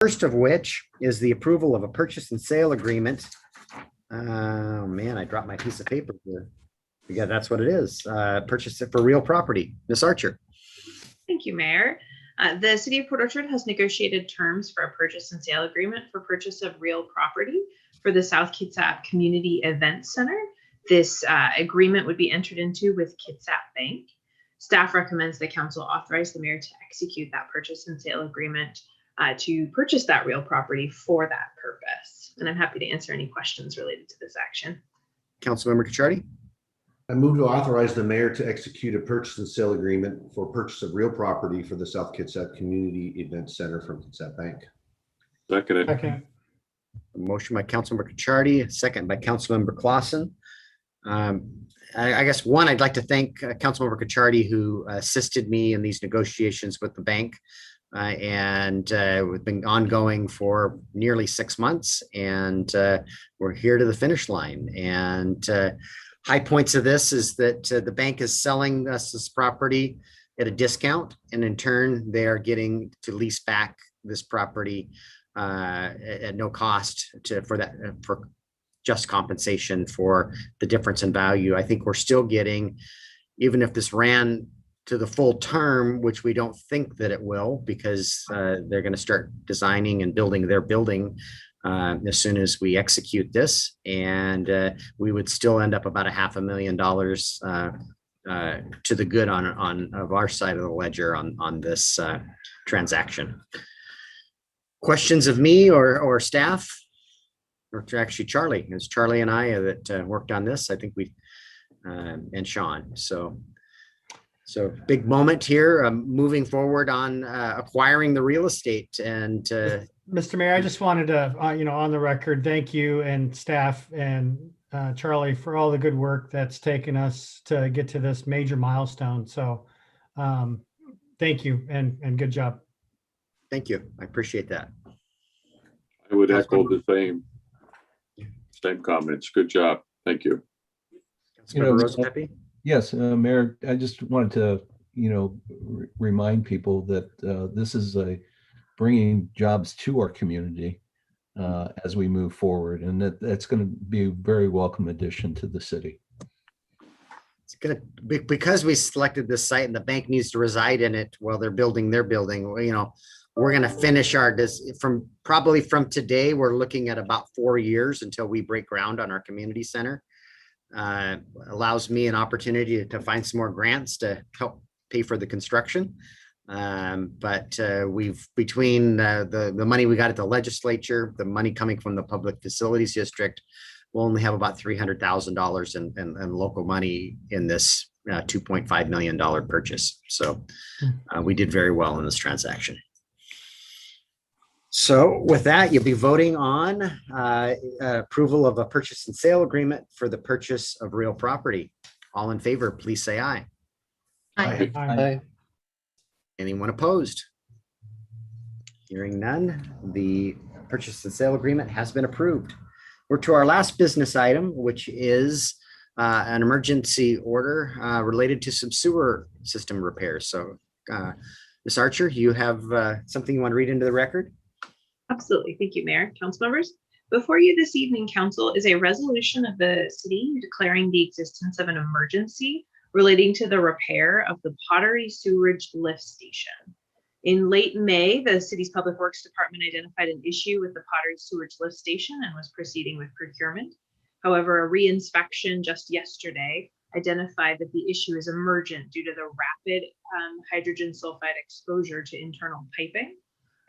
First of which is the approval of a purchase and sale agreement. Oh man, I dropped my piece of paper here. Yeah, that's what it is. Purchase it for real property. Ms. Archer. Thank you, Mayor. The City of Port Orchard has negotiated terms for a purchase and sale agreement for purchase of real property for the South Kitsap Community Event Center. This agreement would be entered into with Kitsap Bank. Staff recommends the council authorize the mayor to execute that purchase and sale agreement to purchase that real property for that purpose. And I'm happy to answer any questions related to this action. Councilmember Cacciardi. I move to authorize the mayor to execute a purchase and sale agreement for purchase of real property for the South Kitsap Community Event Center from Kitsap Bank. Seconded. Second. A motion by Councilmember Cacciardi, second by Councilmember Clausen. I guess one, I'd like to thank Councilmember Cacciardi, who assisted me in these negotiations with the bank. And we've been ongoing for nearly 6 months, and we're here to the finish line. And high points of this is that the bank is selling us this property at a discount, and in turn, they are getting to lease back this property at no cost for just compensation for the difference in value. I think we're still getting, even if this ran to the full term, which we don't think that it will, because they're going to start designing and building their building as soon as we execute this, and we would still end up about $500,000 to the good on our side of the ledger on this transaction. Questions of me or staff, or actually Charlie? It's Charlie and I that worked on this. I think and Sean. So big moment here, moving forward on acquiring the real estate. And Mr. Mayor, I just wanted to, on the record, thank you and staff and Charlie for all the good work that's taken us to get to this major milestone. So thank you and good job. Thank you. I appreciate that. I would echo the same comments. Good job. Thank you. Councilmember Rosenpepe? Yes, Mayor, I just wanted to, remind people that this is bringing jobs to our community as we move forward, and that's going to be a very welcome addition to the city. It's going to be, because we selected this site and the bank needs to reside in it while they're building their building. We're going to finish probably from today. We're looking at about 4 years until we break ground on our community center. Allows me an opportunity to find some more grants to help pay for the construction. But we've, between the money we got at the legislature, the money coming from the public facilities district, we'll only have about $300,000 in local money in this $2.5 million purchase. So we did very well in this transaction. So with that, you'll be voting on approval of a purchase and sale agreement for the purchase of real property. All in favor, please say aye. Aye. Aye. Anyone opposed? Hearing none, the purchase and sale agreement has been approved. We're to our last business item, which is an emergency order related to some sewer system repairs. So Ms. Archer, you have something you want to read into the record? Absolutely. Thank you, Mayor. Council members. Before you this evening, Council, is a resolution of the city declaring the existence of an emergency relating to the repair of the Pottery Sewerage Lift Station. In late May, the city's Public Works Department identified an issue with the Pottery Sewerage Lift Station and was proceeding with procurement. However, a re-inspection just yesterday identified that the issue is emergent due to the rapid hydrogen sulfide exposure to internal piping.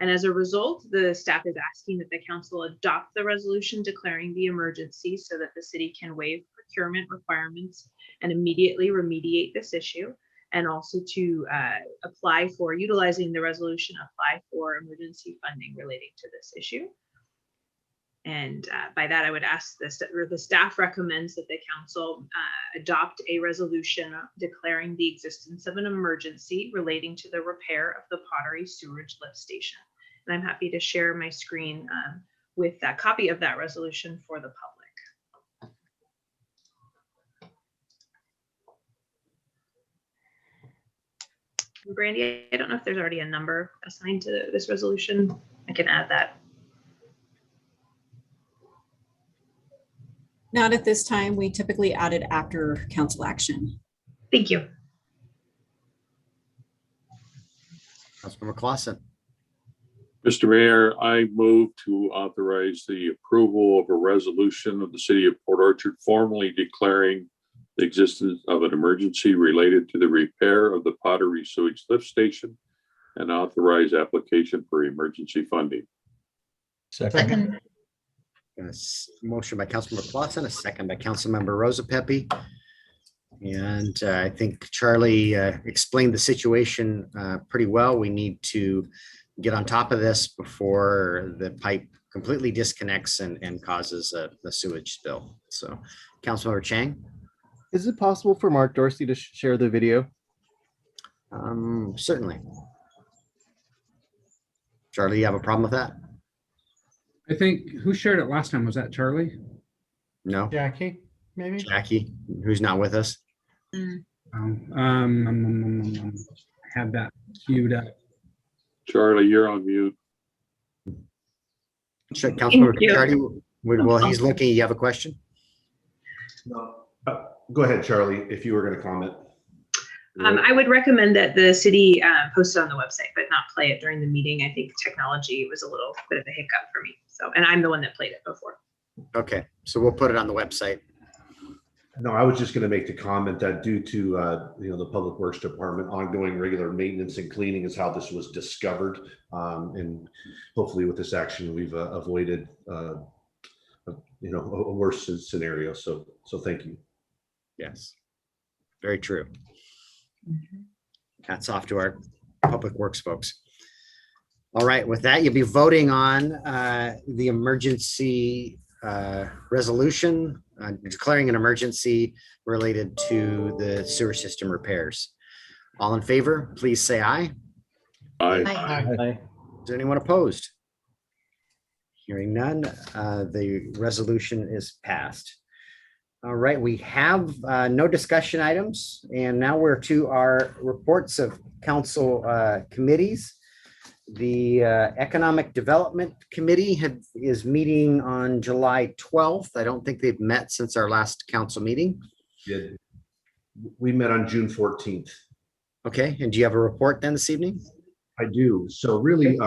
And as a result, the staff is asking that the council adopt the resolution declaring the emergency so that the city can waive procurement requirements and immediately remediate this issue, and also to apply for, utilizing the resolution, apply for emergency funding relating to this issue. And by that, I would ask the staff recommends that the council adopt a resolution declaring the existence of an emergency relating to the repair of the Pottery Sewerage Lift Station. And I'm happy to share my screen with a copy of that resolution for the public. Brandy, I don't know if there's already a number assigned to this resolution. I can add that. Not at this time. We typically add it after council action. Thank you. Councilmember Clausen. Mr. Mayor, I move to authorize the approval of a resolution of the city of Port Orchard formally declaring the existence of an emergency related to the repair of the Pottery Sewage Lift Station and authorize application for emergency funding. Second. Motion by Councilmember Clausen, a second by Councilmember Rosa Pepe. And I think Charlie explained the situation pretty well. We need to get on top of this before the pipe completely disconnects and causes a sewage spill. So, Councilmember Chang. Is it possible for Mark Dorsey to share the video? Certainly. Charlie, you have a problem with that? I think, who shared it last time? Was that Charlie? No? Jackie, maybe? Jackie, who's not with us? I had that queued up. Charlie, you're on mute. Sure, Councilmember Thank you. Charlie, well, he's looking. You have a question? No. Go ahead, Charlie, if you were going to comment. I would recommend that the city post it on the website, but not play it during the meeting. I think technology was a little bit of a hiccup for me. So, and I'm the one that played it before. Okay, so we'll put it on the website. No, I was just going to make the comment that due to the Public Works Department ongoing regular maintenance and cleaning is how this was discovered, and hopefully with this action we've avoided a worse scenario. So thank you. Yes, very true. Hats off to our Public Works folks. All right, with that, you'll be voting on the emergency resolution declaring an emergency related to the sewer system repairs. All in favor, please say aye. Aye. Aye. Is there anyone opposed? Hearing none, the resolution is passed. All right, we have no discussion items, and now we're to our reports of council committees. The Economic Development Committee is meeting on July 12th. I don't think they've met since our last council meeting. We met on June 14th. Okay, and do you have a report then this evening? I do. So really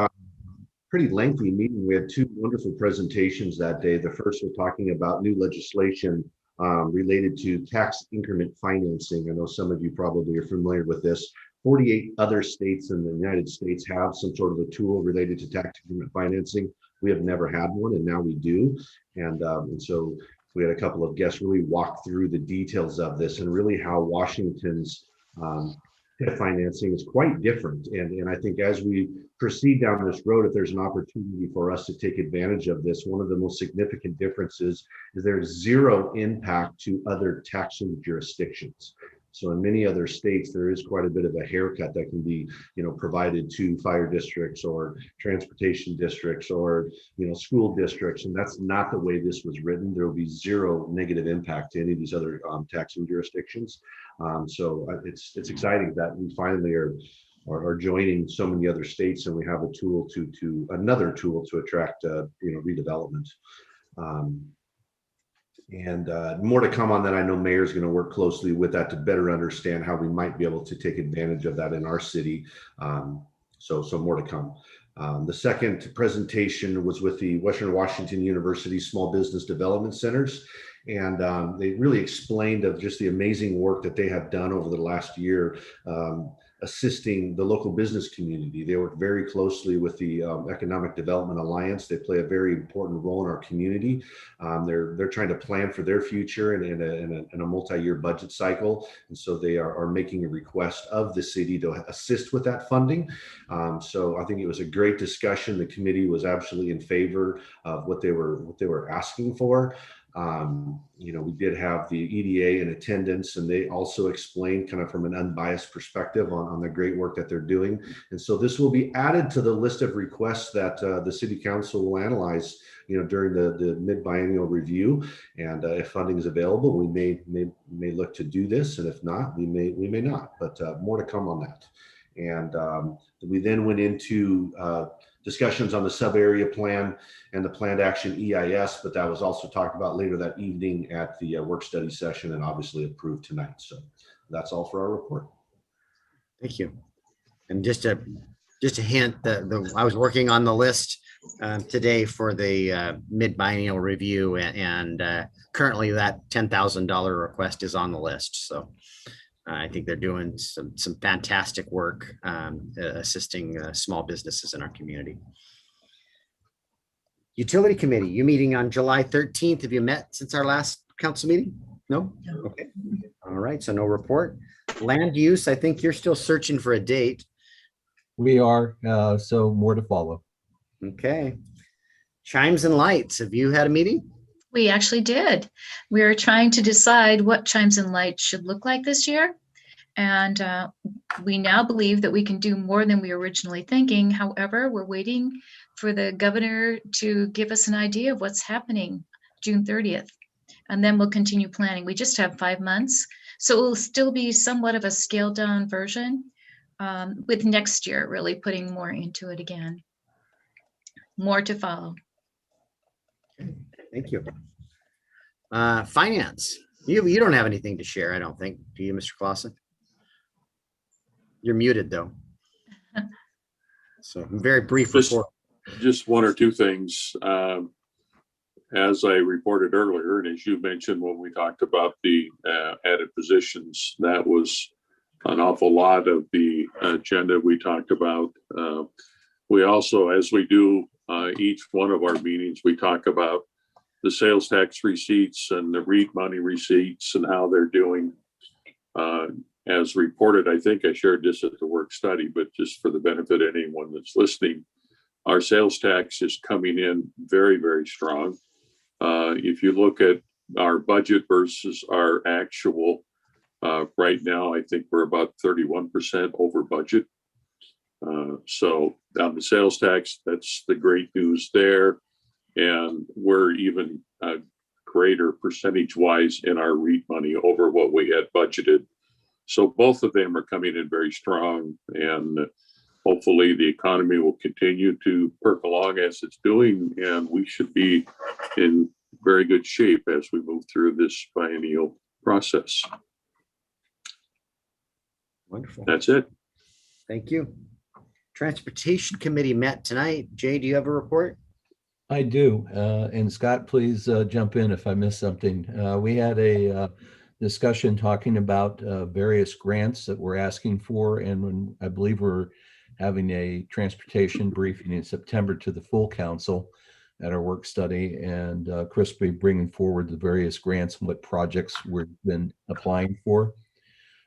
pretty lengthy meeting. We had two wonderful presentations that day. The first, we're talking about new legislation related to tax increment financing. I know some of you probably are familiar with this. 48 other states in the United States have some sort of a tool related to tax increment financing. We have never had one, and now we do. And so we had a couple of guests really walk through the details of this and really how Washington's debt financing is quite different. And I think as we proceed down this road, if there's an opportunity for us to take advantage of this, one of the most significant differences is there's zero impact to other taxing jurisdictions. So in many other states, there is quite a bit of a haircut that can be, provided to fire districts or transportation districts or, school districts. And that's not the way this was written. There will be zero negative impact to any of these other taxing jurisdictions. So it's exciting that we finally are joining so many other states, and we have a tool another tool to attract, redevelopment. And more to come on that. I know Mayor is going to work closely with that to better understand how we might be able to take advantage of that in our city. So more to come. The second presentation was with the Western Washington University Small Business Development Centers. And they really explained of just the amazing work that they have done over the last year, assisting the local business community. They work very closely with the Economic Development Alliance. They play a very important role in our community. They're trying to plan for their future in a multi-year budget cycle. And so they are making a request of the city to assist with that funding. So I think it was a great discussion. The committee was absolutely in favor of what they were asking for. We did have the EDA in attendance, and they also explained kind of from an unbiased perspective on the great work that they're doing. And so this will be added to the list of requests that the city council will analyze, during the mid-biennial review. And if funding is available, we may look to do this, and if not, we may not. But more to come on that. And we then went into discussions on the sub-area plan and the planned action EIS, but that was also talked about later that evening at the work study session and obviously approved tonight. So that's all for our report. Thank you. And just a hint that I was working on the list today for the mid-biennial review, and currently that $10,000 request is on the list. So I think they're doing some fantastic work assisting small businesses in our community. Utility Committee, you meeting on July 13th. Have you met since our last council meeting? No? Okay. All right, so no report. Land use, I think you're still searching for a date. We are, so more to follow. Okay. Chimes and Lights, have you had a meeting? We actually did. We are trying to decide what chimes and lights should look like this year. And we now believe that we can do more than we were originally thinking. However, we're waiting for the governor to give us an idea of what's happening June 30th. And then we'll continue planning. We just have 5 months. So it will still be somewhat of a scaled down version with next year really putting more into it again. More to follow. Thank you. Finance, you don't have anything to share, I don't think. Do you, Mr. Clausen? You're muted though. So very brief report. Just one or two things. As I reported earlier, and as you mentioned when we talked about the added positions, that was an awful lot of the agenda we talked about. We also, as we do each one of our meetings, we talk about the sales tax receipts and the REIT money receipts and how they're doing. As reported, I think I shared this at the work study, but just for the benefit of anyone that's listening, our sales tax is coming in very, very strong. If you look at our budget versus our actual, right now, I think we're about 31% over budget. So on the sales tax, that's the great news there. And we're even greater percentage wise in our REIT money over what we had budgeted. So both of them are coming in very strong, and hopefully the economy will continue to perk along as it's doing, and we should be in very good shape as we move through this biennial process. Wonderful. That's it. Thank you. Transportation Committee met tonight. Jay, do you have a report? I do. And Scott, please jump in if I miss something. We had a discussion talking about various grants that we're asking for. And when I believe we're having a transportation briefing in September to the full council at our work study. And Chris will be bringing forward the various grants and what projects we've been applying for.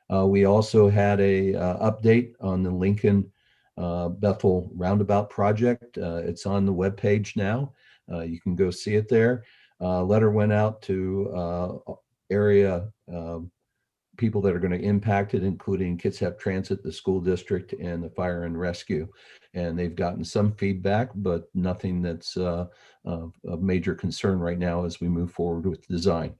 We also had a update on the Lincoln Bethel Roundabout project. It's on the webpage now. You can go see it there. Letter went out to area people that are going to impact it, including Kitsap Transit, the school district, and the fire and rescue. And they've gotten some feedback, but nothing that's of major concern right now as we move forward with design.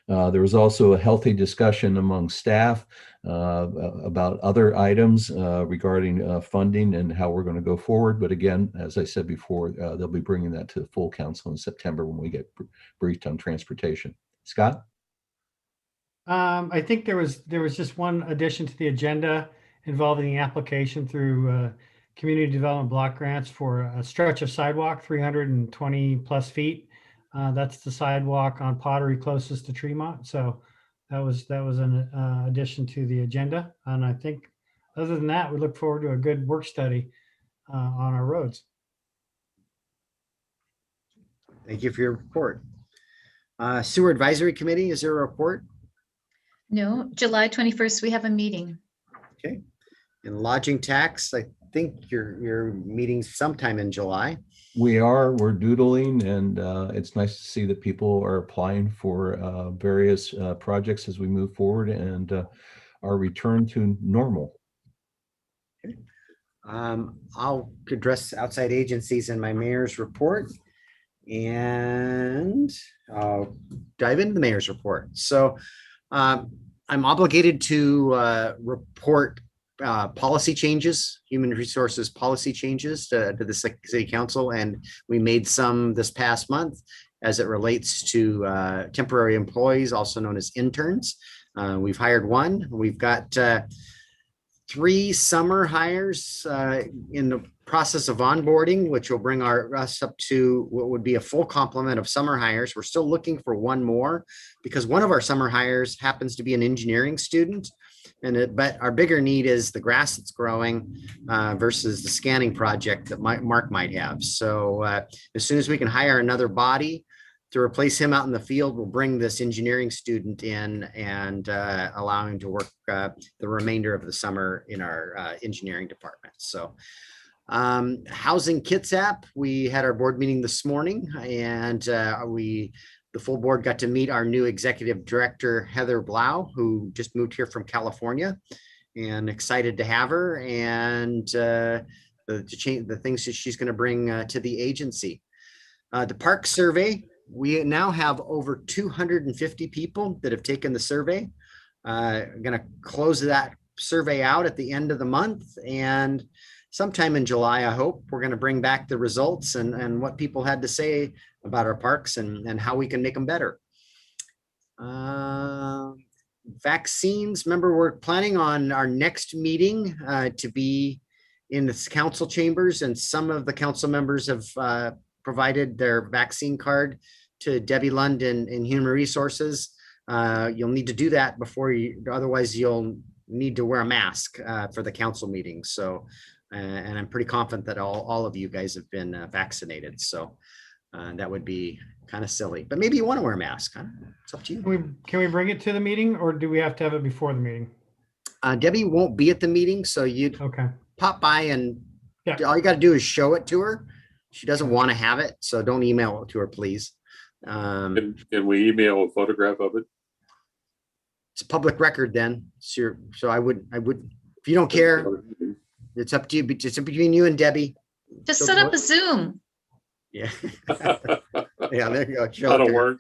There was also a healthy discussion among staff about other items regarding funding and how we're going to go forward. But again, as I said before, they'll be bringing that to the full council in September when we get briefed on transportation. Scott? I think there was just one addition to the agenda involving the application through community development block grants for a stretch of sidewalk, 320 plus feet. That's the sidewalk on Pottery closest to Tremont. So that was an addition to the agenda. And I think other than that, we look forward to a good work study on our roads. Thank you for your report. Sewer Advisory Committee, is there a report? No, July 21st, we have a meeting. Okay. And lodging tax, I think you're meeting sometime in July. We're doodling, and it's nice to see that people are applying for various projects as we move forward and our return to normal. Okay. I'll address outside agencies in my mayor's report, and I'll dive into the mayor's report. So I'm obligated to report policy changes, human resources policy changes to the city council. And we made some this past month as it relates to temporary employees, also known as interns. We've hired one. We've got 3 summer hires in the process of onboarding, which will bring us up to what would be a full complement of summer hires. We're still looking for one more because one of our summer hires happens to be an engineering student. But our bigger need is the grass that's growing versus the scanning project that Mark might have. So as soon as we can hire another body to replace him out in the field, we'll bring this engineering student in and allow him to work the remainder of the summer in our engineering department. So Housing Kits app, we had our board meeting this morning, and the full board got to meet our new executive director, Heather Blau, who just moved here from California, and excited to have her and the things that she's going to bring to the agency. The park survey, we now have over 250 people that have taken the survey. Going to close that survey out at the end of the month, and sometime in July, I hope, we're going to bring back the results and what people had to say about our parks and how we can make them better. Vaccines, remember, we're planning on our next meeting to be in the council chambers, and some of the council members have provided their vaccine card to Debbie Lund in Human Resources. You'll need to do that before otherwise you'll need to wear a mask for the council meeting. So, and I'm pretty confident that all of you guys have been vaccinated. So that would be kind of silly, but maybe you want to wear a mask. Huh? It's up to you. Can we bring it to the meeting, or do we have to have it before the meeting? Debbie won't be at the meeting, so you pop by and all you got to do is show it to her. She doesn't want to have it, so don't email it to her, please. Can we email a photograph of it? It's a public record then. So I would, if you don't care, it's up to you. It's between you and Debbie. Just set up a Zoom. Yeah. Yeah, there you go. That'll work.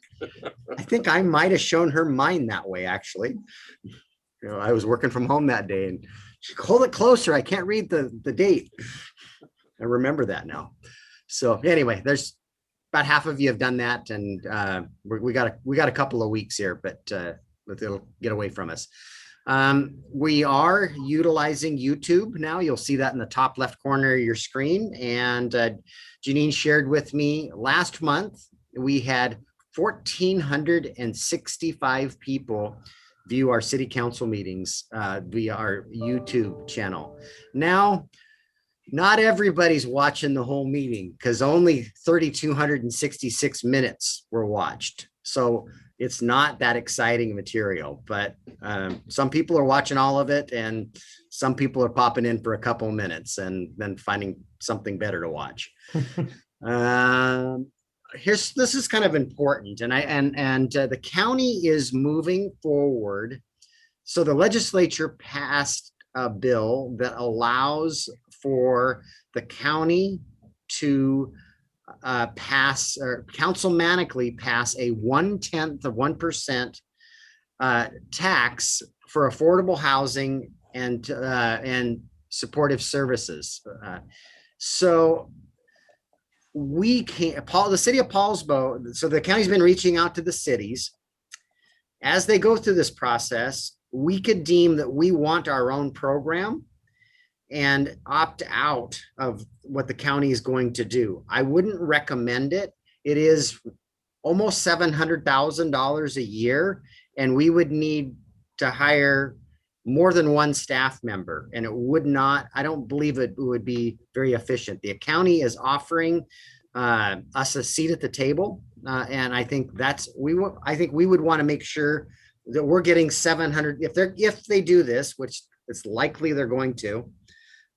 I think I might have shown her mine that way, actually. You know, I was working from home that day and she hold it closer. I can't read the date. I remember that now. So anyway, there's about half of you have done that, and we got a couple of weeks here, but it'll get away from us. We are utilizing YouTube now. You'll see that in the top left corner of your screen. And Janine shared with me last month, we had 1,465 people view our city council meetings via our YouTube channel. Now, not everybody's watching the whole meeting because only 3,266 minutes were watched. So it's not that exciting material, but some people are watching all of it, and some people are popping in for a couple of minutes and then finding something better to watch. This is kind of important, and the county is moving forward. So the legislature passed a bill that allows for the county to pass or councilmanically pass a 0.1% tax for affordable housing and supportive services. So we can't, the city of Paulsbo, so the county's been reaching out to the cities. As they go through this process, we could deem that we want our own program and opt out of what the county is going to do. I wouldn't recommend it. It is almost $700,000 a year, and we would need to hire more than one staff member, and it would not, I don't believe it would be very efficient. The county is offering us a seat at the table, and I think I think we would want to make sure that we're getting 700, if they do this, which it's likely they're going to.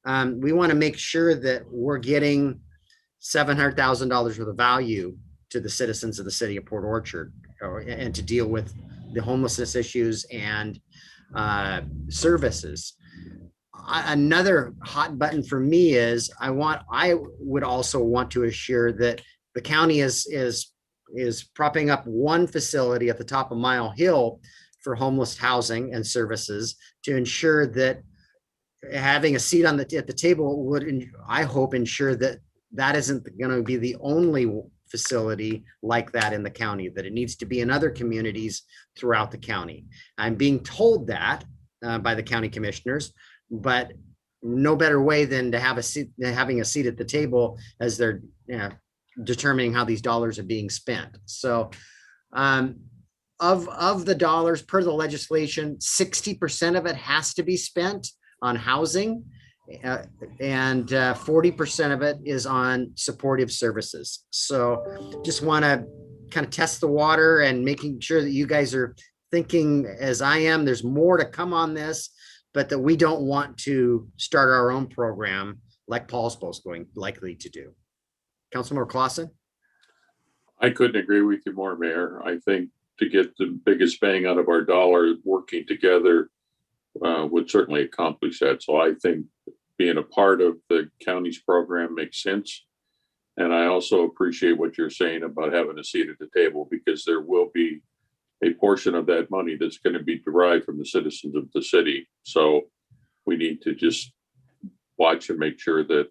We want to make sure that we're getting $700,000 worth of value to the citizens of the city of Port Orchard, and to deal with the homelessness issues and services. Another hot button for me is I would also want to assure that the county is propping up one facility at the top of Mile Hill for homeless housing and services to ensure that having a seat at the table would, I hope, ensure that that isn't going to be the only facility like that in the county, that it needs to be in other communities throughout the county. I'm being told that by the county commissioners, but no better way than to have a seat, having a seat at the table as they're determining how these dollars are being spent. So of the dollars per the legislation, 60% of it has to be spent on housing, and 40% of it is on supportive services. So just want to kind of test the water and making sure that you guys are thinking as I am. There's more to come on this, but that we don't want to start our own program like Paulsbo's going likely to do. Councilmember Clausen? I couldn't agree with you more, Mayor. I think to get the biggest bang out of our dollar, working together would certainly accomplish that. So I think being a part of the county's program makes sense. And I also appreciate what you're saying about having a seat at the table, because there will be a portion of that money that's going to be derived from the citizens of the city. So we need to just watch and make sure that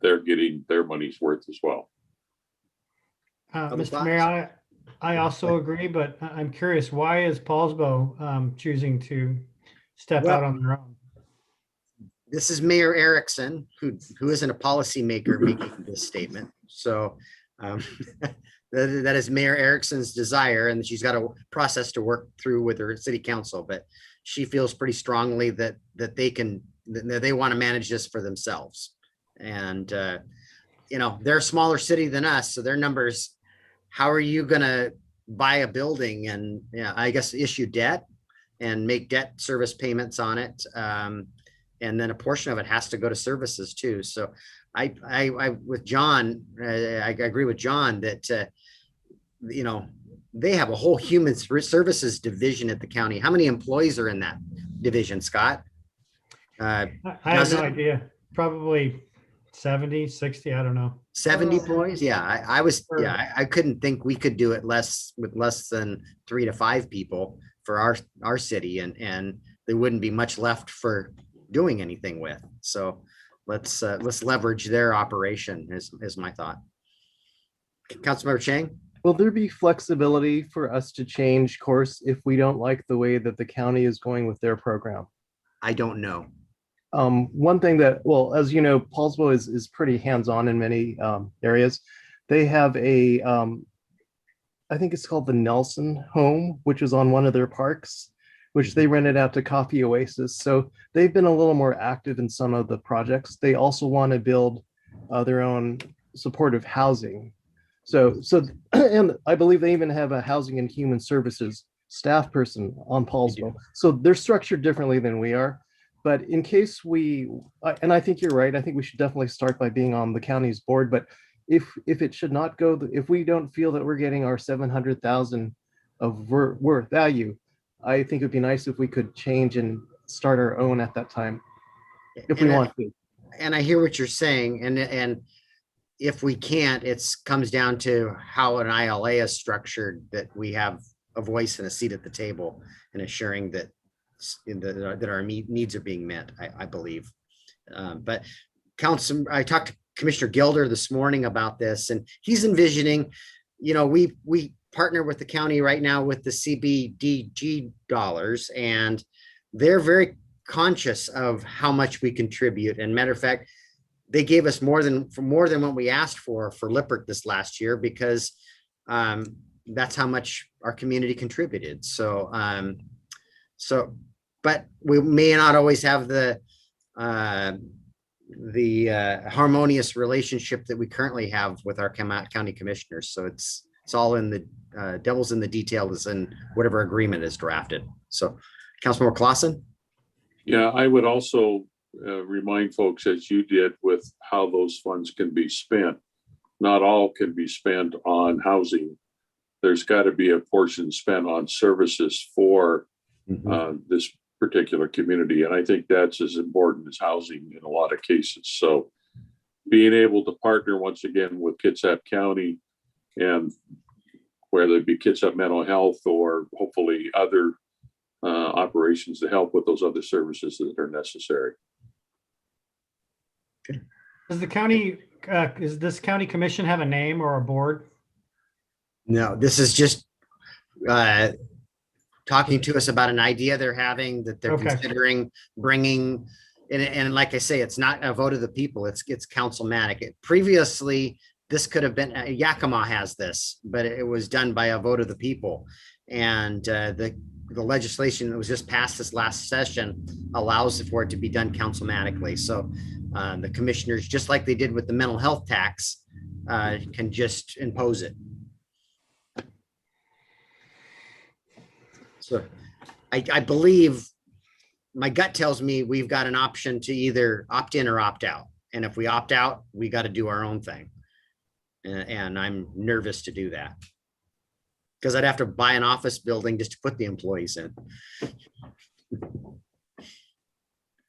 they're getting their money's worth as well. Mr. Mayor, I also agree, but I'm curious, why is Paulsbo choosing to step out on their own? This is Mayor Erickson, who isn't a policymaker making this statement. So that is Mayor Erickson's desire, and she's got a process to work through with her city council, but she feels pretty strongly that they want to manage this for themselves. And they're a smaller city than us, so their numbers, how are you going to buy a building and I guess issue debt and make debt service payments on it? And then a portion of it has to go to services too. So I with John, I agree with John that, they have a whole human services division at the county. How many employees are in that division, Scott? I have no idea. Probably 70, 60, I don't know. 70 employees? Yeah, I couldn't think we could do it with less than 3 to 5 people for our city, and there wouldn't be much left for doing anything with. So let's leverage their operation is my thought. Councilmember Chang? Will there be flexibility for us to change course if we don't like the way that the county is going with their program? I don't know. One thing that, well, as you know, Paulsbo is pretty hands-on in many areas. They have I think it's called the Nelson Home, which is on one of their parks, which they rented out to Coffee Oasis. So they've been a little more active in some of the projects. They also want to build their own supportive housing. So, and I believe they even have a housing and human services staff person on Paulsbo. So they're structured differently than we are. But in case and I think you're right, I think we should definitely start by being on the county's board. But if it should not go, if we don't feel that we're getting our 700,000 of worth value, I think it'd be nice if we could change and start our own at that time, if we want to. And I hear what you're saying, and if we can't, it comes down to how an ILA is structured, that we have a voice and a seat at the table and assuring that our needs are being met, I believe. But I talked to Commissioner Gilder this morning about this, and he's envisioning, we partner with the county right now with the CBDG dollars, and they're very conscious of how much we contribute. And matter of fact, they gave us more than what we asked for Lippert this last year, because that's how much our community contributed. So but we may not always have the harmonious relationship that we currently have with our county commissioners. So it's all in the devil's in the details in whatever agreement is drafted. So Councilmember Clausen? Yeah, I would also remind folks, as you did, with how those funds can be spent. Not all can be spent on housing. There's got to be a portion spent on services for this particular community. And I think that's as important as housing in a lot of cases. So being able to partner once again with Kitsap County, and whether it be Kitsap Mental Health or hopefully other operations to help with those other services that are necessary. Does this county commission have a name or a board? No, this is just talking to us about an idea they're having that they're Okay. considering bringing. And like I say, it's not a vote of the people, it's councilmatic. Previously, this could have been, Yakima has this, but it was done by a vote of the people. And the legislation that was just passed this last session allows for it to be done councilmatically. So the commissioners, just like they did with the mental health tax, can just impose it. So I believe, my gut tells me we've got an option to either opt in or opt out. And if we opt out, we got to do our own thing. And I'm nervous to do that, because I'd have to buy an office building just to put the employees in.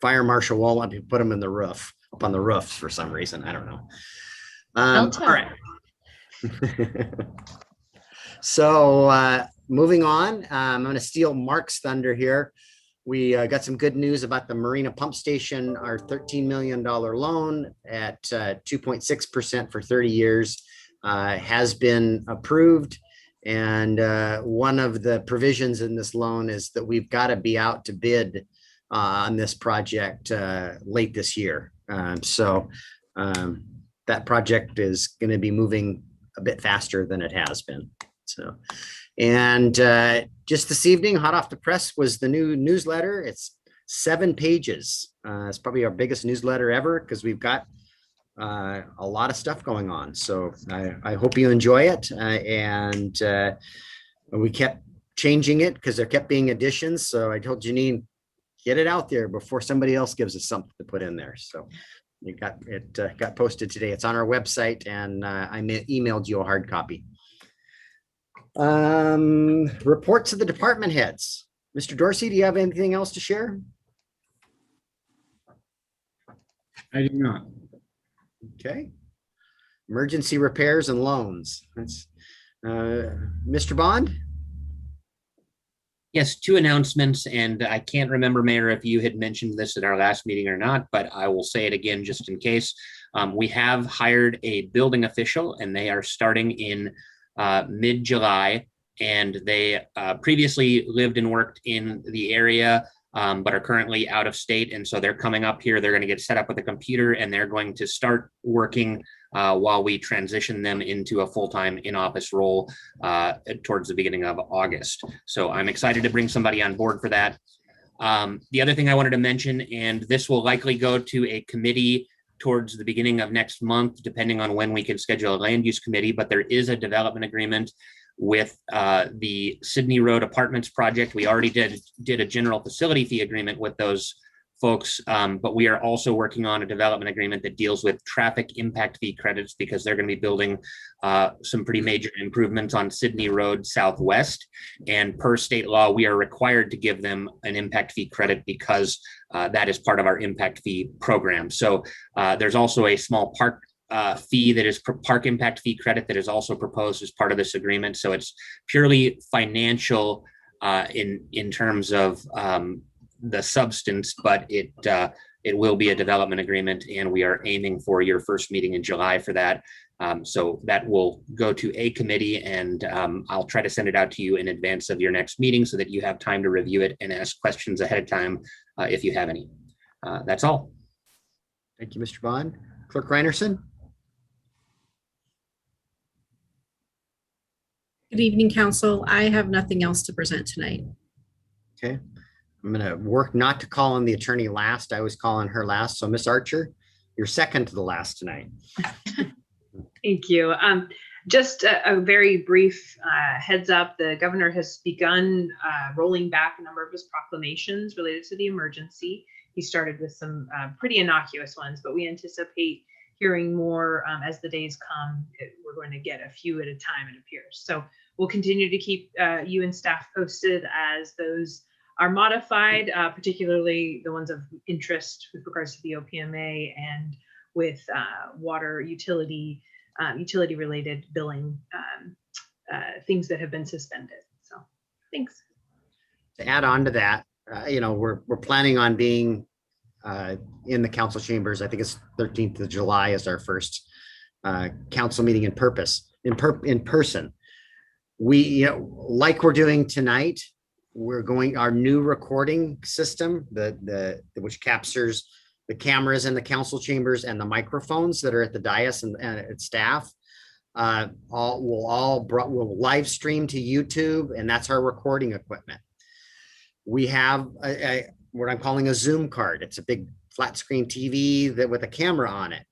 Fire marshal won't let me put them in the roof, up on the roofs for some reason. I don't know. All right. So moving on, I'm going to steal Mark's thunder here. We got some good news about the Marina pump station. Our $13 million loan at 2.6% for 30 years has been approved. And one of the provisions in this loan is that we've got to be out to bid on this project late this year. So that project is going to be moving a bit faster than it has been. So, and just this evening, hot off the press was the new newsletter. It's 7 pages. It's probably our biggest newsletter ever, because we've got a lot of stuff going on. So I hope you enjoy it. And we kept changing it because there kept being additions. So I told Janine, get it out there before somebody else gives us something to put in there. So it got posted today. It's on our website, and I emailed you a hard copy. Reports to the department heads. Mr. Dorsey, do you have anything else to share? I do not. Okay. Emergency repairs and loans. That's Mr. Bond. Yes, 2 announcements, and I can't remember, Mayor, if you had mentioned this at our last meeting or not, but I will say it again just in case. We have hired a building official, and they are starting in mid-July, and they previously lived and worked in the area, but are currently out of state. And so they're coming up here. They're going to get set up with a computer, and they're going to start working while we transition them into a full-time in-office role towards the beginning of August. So I'm excited to bring somebody on board for that. The other thing I wanted to mention, and this will likely go to a committee towards the beginning of next month, depending on when we can schedule a land use committee, but there is a development agreement with the Sydney Road Apartments project. We already did a general facility fee agreement with those folks, but we are also working on a development agreement that deals with traffic impact fee credits, because they're going to be building some pretty major improvements on Sydney Road Southwest. And per state law, we are required to give them an impact fee credit, because that is part of our impact fee program. So there's also a small park fee that is park impact fee credit that is also proposed as part of this agreement. So it's purely financial in terms of the substance, but it will be a development agreement, and we are aiming for your first meeting in July for that. So that will go to a committee, and I'll try to send it out to you in advance of your next meeting so that you have time to review it and ask questions ahead of time if you have any. That's all. Thank you, Mr. Bond. Clerk Reinerson. Good evening, Council. I have nothing else to present tonight. Okay. I'm going to work not to call on the attorney last. I always call on her last. So Miss Archer, you're second to the last tonight. Thank you. Just a very brief heads up. The governor has begun rolling back a number of his proclamations related to the emergency. He started with some pretty innocuous ones, but we anticipate hearing more as the days come. We're going to get a few at a time, it appears. So we'll continue to keep you and staff posted as those are modified, particularly the ones of interest with regards to the OPMA and with water utility related billing things that have been suspended. So thanks. To add on to that, we're planning on being in the council chambers. I think it's 13th of July is our first council meeting in person. We, like we're doing tonight, we're going our new recording system, which captures the cameras in the council chambers and the microphones that are at the dais and at staff. We'll live stream to YouTube, and that's our recording equipment. We have what I'm calling a Zoom card. It's a big flat screen TV with a camera on it.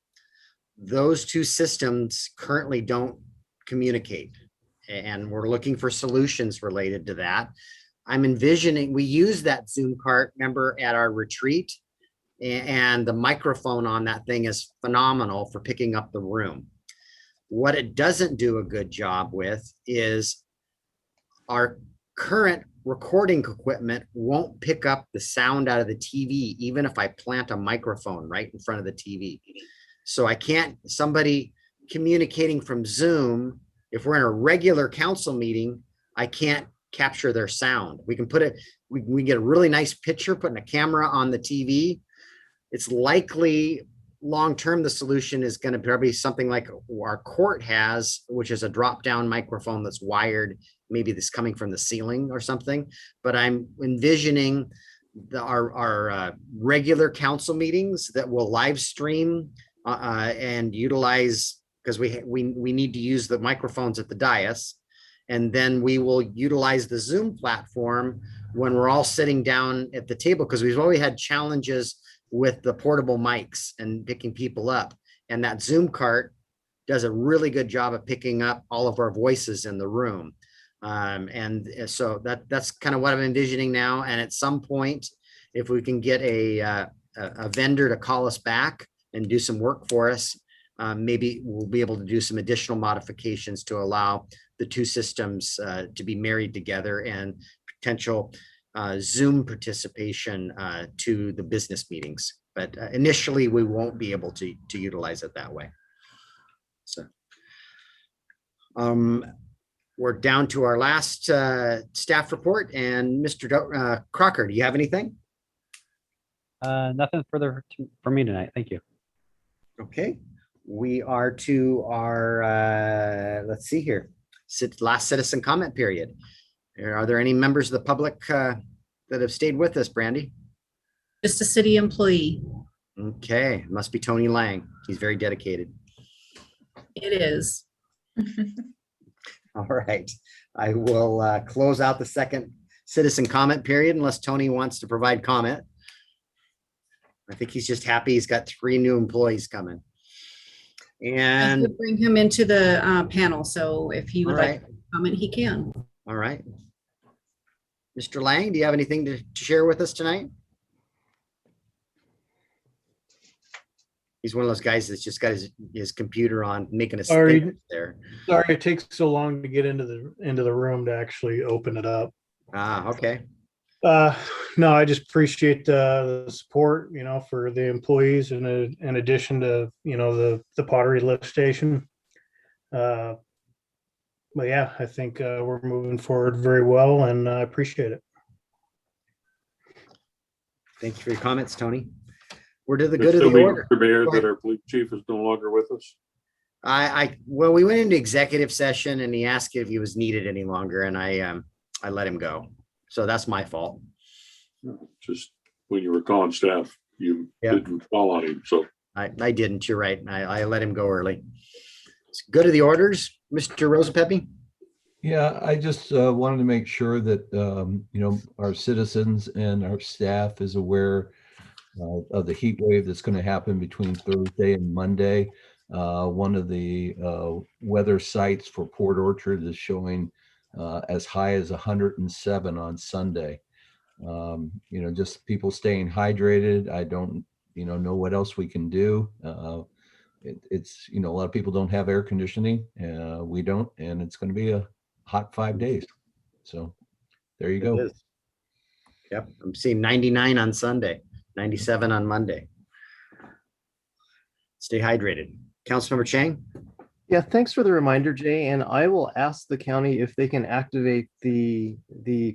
Those two systems currently don't communicate, and we're looking for solutions related to that. I'm envisioning, we use that Zoom card, remember, at our retreat, and the microphone on that thing is phenomenal for picking up the room. What it doesn't do a good job with is our current recording equipment won't pick up the sound out of the TV, even if I plant a microphone right in front of the TV. So I can't, somebody communicating from Zoom, if we're in a regular council meeting, I can't capture their sound. We can put it, we get a really nice picture, putting a camera on the TV. It's likely long-term, the solution is going to probably something like our court has, which is a drop-down microphone that's wired, maybe this coming from the ceiling or something. But I'm envisioning our regular council meetings that will live stream and utilize, because we need to use the microphones at the dais, and then we will utilize the Zoom platform when we're all sitting down at the table, because we've always had challenges with the portable mics and picking people up. And that Zoom cart does a really good job of picking up all of our voices in the room. And so that's kind of what I'm envisioning now. And at some point, if we can get a vendor to call us back and do some work for us, maybe we'll be able to do some additional modifications to allow the two systems to be married together, and potential Zoom participation to the business meetings. But initially, we won't be able to utilize it that way. So we're down to our last staff report, and Mr. Crocker, do you have anything? Nothing further for me tonight. Thank you. Okay, we are to our, let's see here, last citizen comment period. Are there any members of the public that have stayed with us, Brandy? Just a city employee. Okay, must be Tony Lang. He's very dedicated. It is. All right, I will close out the second citizen comment period unless Tony wants to provide comment. I think he's just happy he's got 3 new employees coming. And I could bring him into the panel, so if he would all like to comment, he can. All right. Mr. Lang, do you have anything to share with us tonight? He's one of those guys that's just got his computer on, making a statement there. Sorry, it takes so long to get into the room to actually open it up. Ah, okay. No, I just appreciate the support, for the employees, in addition to, the pottery lift station. But yeah, I think we're moving forward very well, and I appreciate it. Thank you for your comments, Tony. We're to the good of the order. Mr. Mayor, that our police chief is no longer with us. Well, we went into executive session, and he asked if he was needed any longer, and I let him go. So that's my fault. Just when you were calling staff, you didn't call on him. So I didn't. You're right. I let him go early. It's good of the orders, Mr. Rosapepe. Yeah, I just wanted to make sure that our citizens and our staff is aware of the heat wave that's going to happen between Thursday and Monday. One of the weather sites for Port Orchard is showing as high as 107 on Sunday. Just people staying hydrated. I don't, know what else we can do. It's a lot of people don't have air conditioning. We don't, and it's going to be a hot 5 days. So there you go. Yep, I'm seeing 99 on Sunday, 97 on Monday. Stay hydrated. Councilmember Chang. Yeah, thanks for the reminder, Jay. And I will ask the county if they can activate the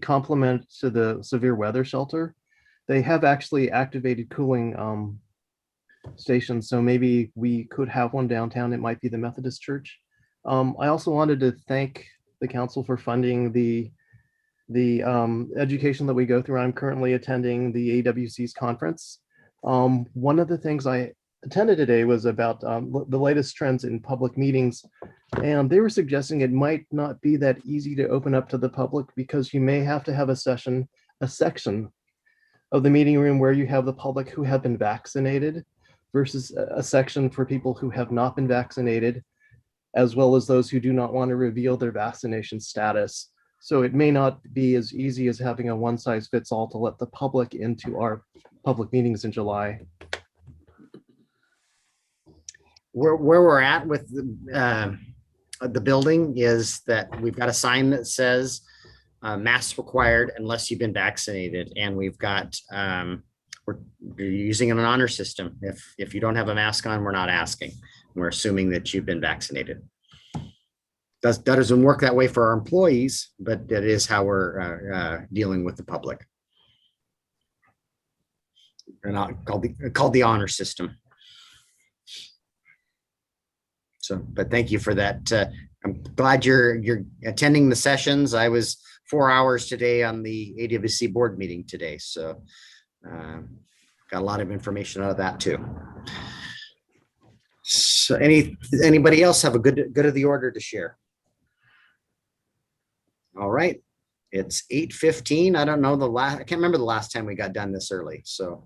complement to the severe weather shelter. they have actually activated cooling stations. So maybe we could have one downtown. It might be the Methodist Church. I also wanted to thank the council for funding the education that we go through. I'm currently attending the AWC's conference. One of the things I attended today was about the latest trends in public meetings. And they were suggesting it might not be that easy to open up to the public because you may have to have a section of the meeting room where you have the public who have been vaccinated versus a section for people who have not been vaccinated, as well as those who do not want to reveal their vaccination status. So it may not be as easy as having a one size fits all to let the public into our public meetings in July. Where we're at with the building is that we've got a sign that says masks required unless you've been vaccinated. And we've got, we're using an honor system. If you don't have a mask on, we're not asking. We're assuming that you've been vaccinated. That doesn't work that way for our employees, but that is how we're dealing with the public. They're not called the honor system. So, but thank you for that. I'm glad you're attending the sessions. I was 4 hours today on the AWC board meeting today. So got a lot of information out of that too. So anybody else have a good of the order to share? All right. It's 8:15. I don't know I can't remember the last time we got done this early. So